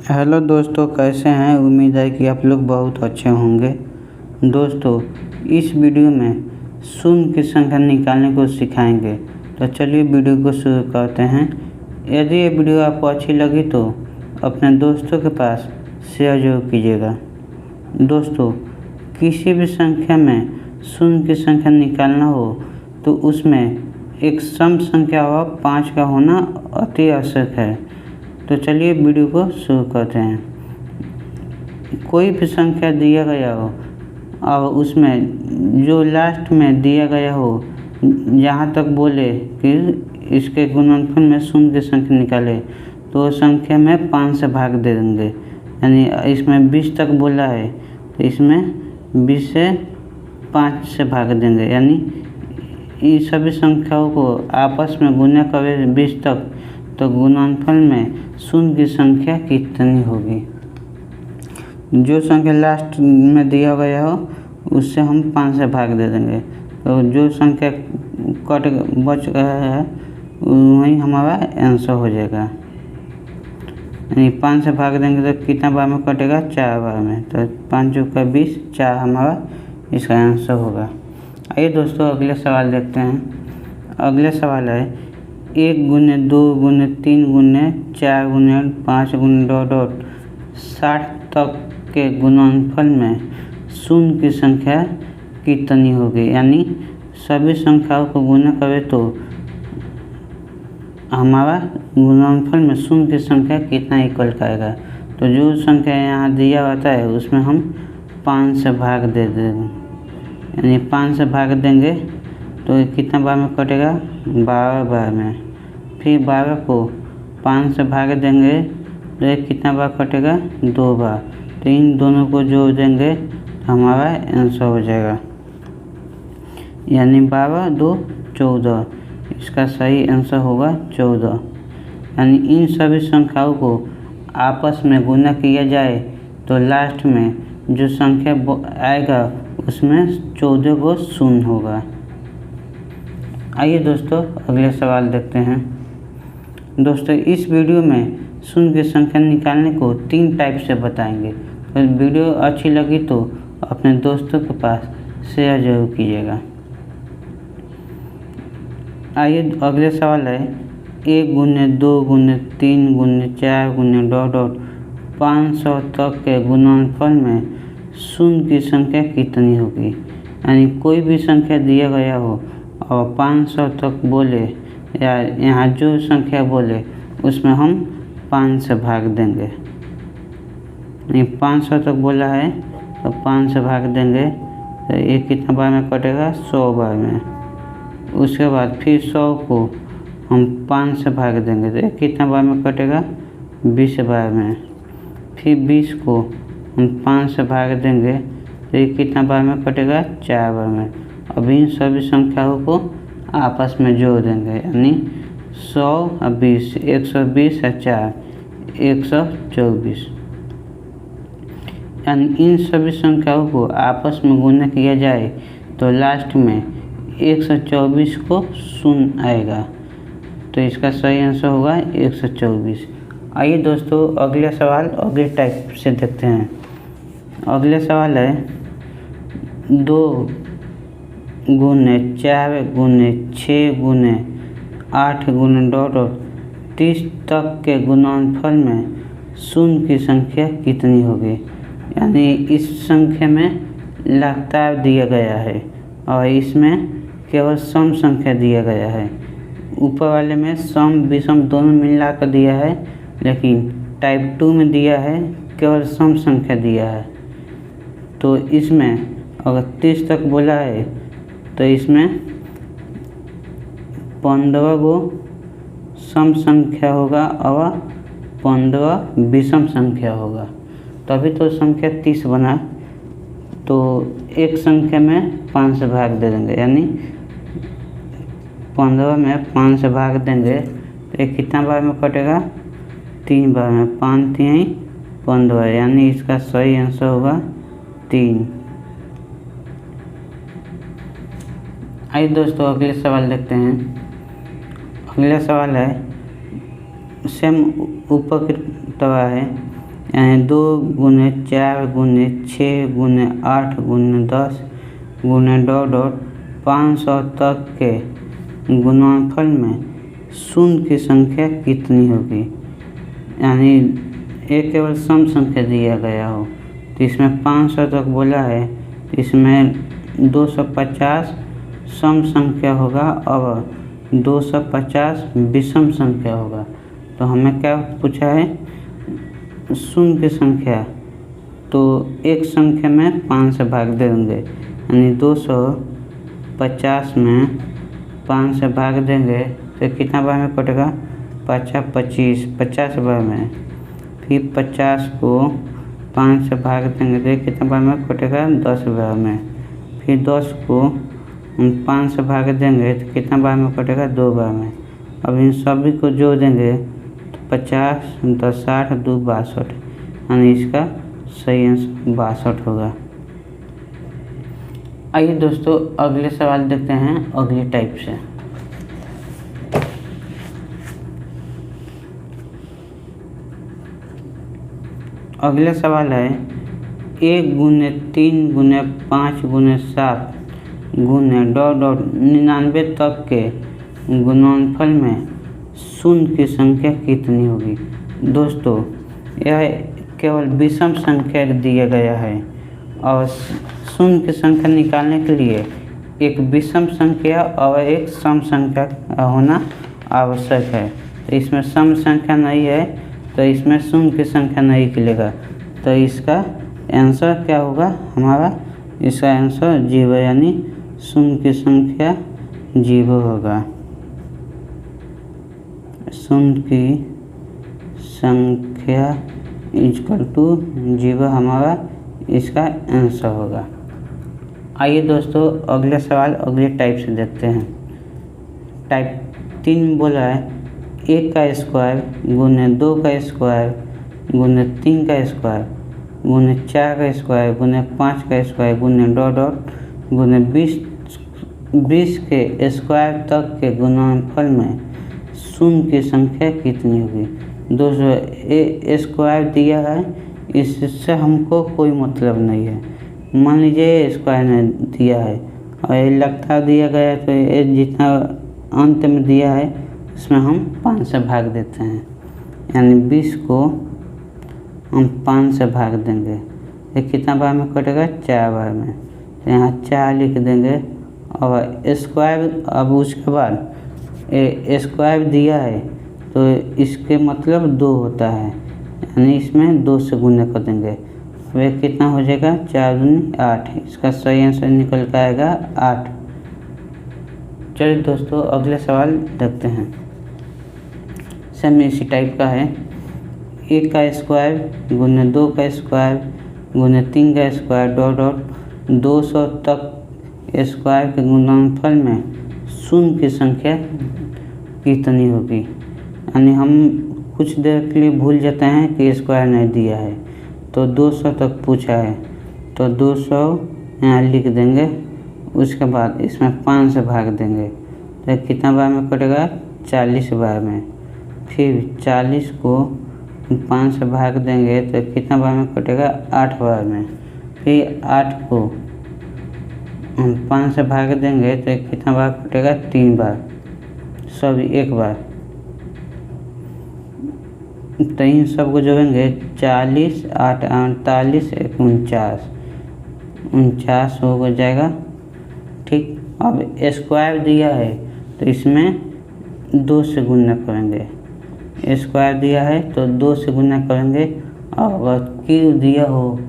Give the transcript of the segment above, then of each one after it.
Hello दोस्तों, कैसे हैं। उम्मीद है कि आप लोग बहुत अच्छे होंगे। दोस्तों, इस वीडियो में शून्य की संख्या निकालने को सिखाएंगे। तो चलिए वीडियो को शुरू करते हैं। यदि ये वीडियो आपको अच्छी लगी तो अपने दोस्तों के पास शेयर जरूर कीजिएगा। दोस्तों, किसी भी संख्या में शून्य की संख्या निकालना हो तो उसमें एक सम संख्या व 5 का होना अति आवश्यक है। तो चलिए वीडियो को शुरू करते हैं। कोई भी संख्या दिया गया हो और उसमें जो लास्ट में दिया गया हो, जहाँ तक बोले कि इसके गुणनफल में शून्य की संख्या निकाले तो संख्या में 5 से भाग दे देंगे। यानी इसमें 20 तक बोला है तो इसमें 20 से 5 से भाग देंगे। यानी इन सभी संख्याओं को आपस में गुणा करें 20 तक तो गुणनफल में शून्य की संख्या कितनी होगी। जो संख्या लास्ट में दिया गया हो उससे हम 5 से भाग दे देंगे। तो जो संख्या बच गया है वही हमारा आंसर हो जाएगा। यानी 5 से भाग देंगे तो कितना बार में कटेगा, 4 बार में। तो 5 चौका 20, 4 हमारा इसका आंसर होगा। आइए दोस्तों अगले सवाल देखते हैं। अगले सवाल है 1 गुने 2 गुने 3 गुने 4 गुने 5 गुने ... 60 तक के गुणनफल में शून्य की संख्या कितनी होगी। यानी सभी संख्याओं को गुना करें तो हमारा गुणनफल में शून्य की संख्या कितना इक्वल करेगा। तो जो संख्या यहाँ दिया होता है उसमें हम 5 से भाग दे देंगे। यानी 5 से भाग देंगे तो कितना बार में कटेगा, 12 बार में। फिर 12 को 5 से भाग देंगे तो ये कितना बार कटेगा, 2 बार। तो इन दोनों को जोड़ देंगे तो हमारा आंसर हो जाएगा। यानी 12 2 14, इसका सही आंसर होगा 14। यानी इन सभी संख्याओं को आपस में गुणा किया जाए तो लास्ट में जो संख्या आएगा उसमें 14 को शून्य होगा। आइए दोस्तों अगले सवाल देखते हैं। दोस्तों, इस वीडियो में शून्य की संख्या निकालने को 3 टाइप से बताएंगे। तो वीडियो अच्छी लगी तो अपने दोस्तों के पास शेयर जरूर कीजिएगा। आइए अगले सवाल है 1 गुने 2 गुने 3 गुने 4 गुने ... 500 तक के गुणनफल में शून्य की संख्या कितनी होगी। यानी कोई भी संख्या दिया गया हो और 500 तक बोले या यहाँ जो संख्या बोले उसमें हम 5 से भाग देंगे। यानी 500 तक बोला है तो 5 से भाग देंगे तो ये कितना बार में कटेगा, 100 बार में। उसके बाद फिर 100 को हम 5 से भाग देंगे तो ये कितना बार में कटेगा, 20 बार में। फिर 20 को हम 5 से भाग देंगे तो ये कितना बार में कटेगा, 4 बार में। अब इन सभी संख्याओं को आपस में जोड़ देंगे। यानी 100 और 20, 120 और 4, 124। यानी इन सभी संख्याओं को आपस में गुणा किया जाए तो लास्ट में 124 को शून्य आएगा। तो इसका सही आंसर होगा 124। आइए दोस्तों अगले सवाल अगले टाइप से देखते हैं। अगले सवाल है 2 गुने 4 गुने 6 गुने 8 गुने ... 30 तक के गुणनफल में शून्य की संख्या कितनी होगी। यानी इस संख्या में लगातार दिया गया है और इसमें केवल सम संख्या दिया गया है। ऊपर वाले में सम विषम दोनों मिला कर दिया है, लेकिन टाइप 2 में दिया है केवल सम संख्या दिया है। तो इसमें अगर 30 तक बोला है तो इसमें 15 गो सम संख्या होगा और 15 विषम संख्या होगा, तभी तो संख्या 30 बना। तो एक संख्या में 5 से भाग दे देंगे। यानी 15 में 5 से भाग देंगे तो ये कितना बार में कटेगा, 3 बार में। 5 3 15, यानी इसका सही आंसर होगा 3। आइए दोस्तों अगले सवाल देखते हैं। अगला सवाल है सेम ऊपर की तरह है यानी 2 गुने 4 गुने 6 गुने 8 गुने 10 गुने डॉट डॉट 500 तक के गुणनफल में शून्य की संख्या कितनी होगी। यानी ये केवल सम संख्या दिया गया हो, तो इसमें 500 तक बोला है, तो इसमें 250 सम संख्या होगा और 250 विषम संख्या होगा। तो हमें क्या पूछा है, शून्य की संख्या, तो एक संख्या में 5 से भाग देंगे, यानी 250 में 5 से भाग देंगे तो कितना बार में कटेगा, 25 50 बार में। फिर 50 को 5 से भाग देंगे तो कितना बार में कटेगा, 10 बार में। फिर 10 को 5 से भाग देंगे तो कितना बार में कटेगा, 2 बार में। अब इन सभी को जोड़ देंगे तो 50 10 60 2 62, यानी इसका सही आंसर 62 होगा। आइए दोस्तों अगले सवाल देखते हैं अगले टाइप से। अगला सवाल है 1 गुने 3 गुने 5 गुने 7 गुने डॉट डॉट 99 तक के गुणनफल में शून्य की संख्या कितनी होगी। दोस्तों यह केवल विषम संख्या दिया गया है और शून्य की संख्या निकालने के लिए एक विषम संख्या और एक सम संख्या होना आवश्यक है। तो इसमें सम संख्या नहीं है तो इसमें शून्य की संख्या नहीं निकलेगा, तो इसका आंसर क्या होगा हमारा, इसका आंसर 0 यानी शून्य की संख्या 0 होगा। शून्य की संख्या इक्वल टू 0 हमारा इसका आंसर होगा। आइए दोस्तों अगले सवाल अगले टाइप से देखते हैं। टाइप 3 बोला है 1 का स्क्वायर गुने 2 का स्क्वायर गुने 3 का स्क्वायर गुने 4 का स्क्वायर गुने 5 का स्क्वायर गुने डॉट डॉट गुने 20 के स्क्वायर तक के गुणनफल में शून्य की संख्या कितनी होगी। दोस्तों ये स्क्वायर दिया है, इससे हमको कोई मतलब नहीं है। मान लीजिए स्क्वायर ने दिया है और ये लगता दिया गया है, तो ये जितना अंत में दिया है उसमें हम 5 से भाग देते हैं, यानी 20 को हम 5 से भाग देंगे। ये कितना बार में कटेगा, 4 बार में। तो यहाँ 4 लिख देंगे और स्क्वायर, अब उसके बाद ये स्क्वायर दिया है तो इसके मतलब 2 होता है, यानी इसमें 2 से गुना कर देंगे। वह कितना हो जाएगा, 4 दूनी 8, इसका सही आंसर निकल कर आएगा 8। चलिए दोस्तों अगले सवाल देखते हैं। सेम इसी टाइप का है 1 का स्क्वायर गुने 2 का स्क्वायर गुने 3 का स्क्वायर डॉट डॉट 200 तक स्क्वायर के गुणनफल में शून्य की संख्या कितनी होगी। यानी हम कुछ देर के लिए भूल जाते हैं कि स्क्वायर नहीं दिया है, तो 200 तक पूछा है तो 200 यहाँ लिख देंगे। उसके बाद इसमें 5 से भाग देंगे तो कितना बार में कटेगा, 40 बार में। फिर 40 को 5 से भाग देंगे तो कितना बार में कटेगा, 8 बार में। फिर 8 को हम 5 से भाग देंगे तो कितना बार कटेगा, 3 बार, सॉरी 1 बार। तो इन सब को जोड़ेंगे 40 8 48 49 हो जाएगा। ठीक, अब स्क्वायर दिया है तो इसमें 2 से गुना करेंगे। स्क्वायर दिया है तो 2 से गुना करेंगे, और अगर क्यूब दिया हो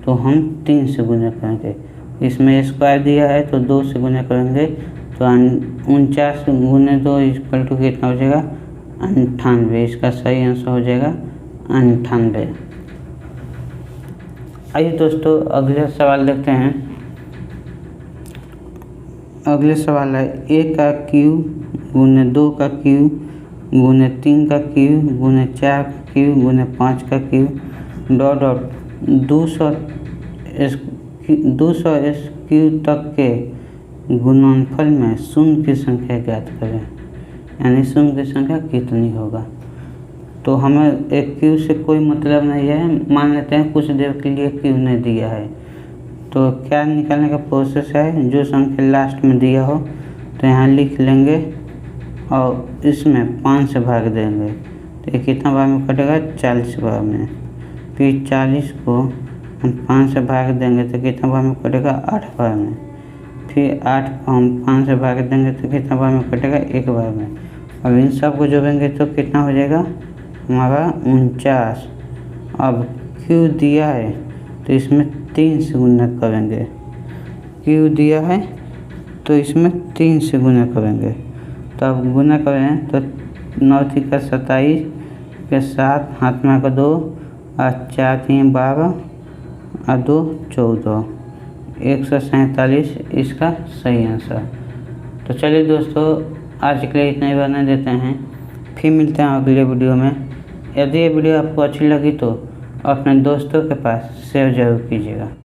तो हम 3 से गुना करेंगे। इसमें स्क्वायर दिया है तो 2 से गुना करेंगे, तो 49 गुने 2 इक्वल टू कितना हो जाएगा, 98। इसका सही आंसर हो जाएगा 98। आइए दोस्तों अगले सवाल देखते हैं। अगले सवाल है 1 का क्यूब गुने 2 का क्यूब गुने 3 का क्यूब गुने 4 का क्यूब गुने 5 का क्यूब डॉट डॉट 200 क्यूब तक के गुणनफल में शून्य की संख्या ज्ञात करें। यानी शून्य की संख्या कितनी होगा। तो हमें एक क्यू से कोई मतलब नहीं है, मान लेते हैं कुछ देर के लिए क्यू ने दिया है। तो क्या निकालने का प्रोसेस है, जो संख्या लास्ट में दिया हो तो यहाँ लिख लेंगे और इसमें 5 से भाग देंगे। तो ये कितना बार में कटेगा, 40 बार में। फिर 40 को हम 5 से भाग देंगे तो कितना बार में कटेगा, 8 बार में। फिर 8 को हम 5 से भाग देंगे तो कितना बार में कटेगा, 1 बार में। अब इन सब को जोड़ेंगे तो कितना हो जाएगा हमारा 49। अब क्यू दिया है तो इसमें 3 से गुना करेंगे, क्यू दिया है तो इसमें 3 से गुना करेंगे। तो अब गुना करें तो 9 तिका 27 के साथ हाथ में का 2 और 4 3 12 और 2 14, 147 इसका सही आंसर। तो चलिए दोस्तों, आज के लिए इतना ही बना देते हैं, फिर मिलते हैं अगले वीडियो में। यदि ये वीडियो आपको अच्छी लगी तो अपने दोस्तों के पास शेयर जरूर कीजिएगा।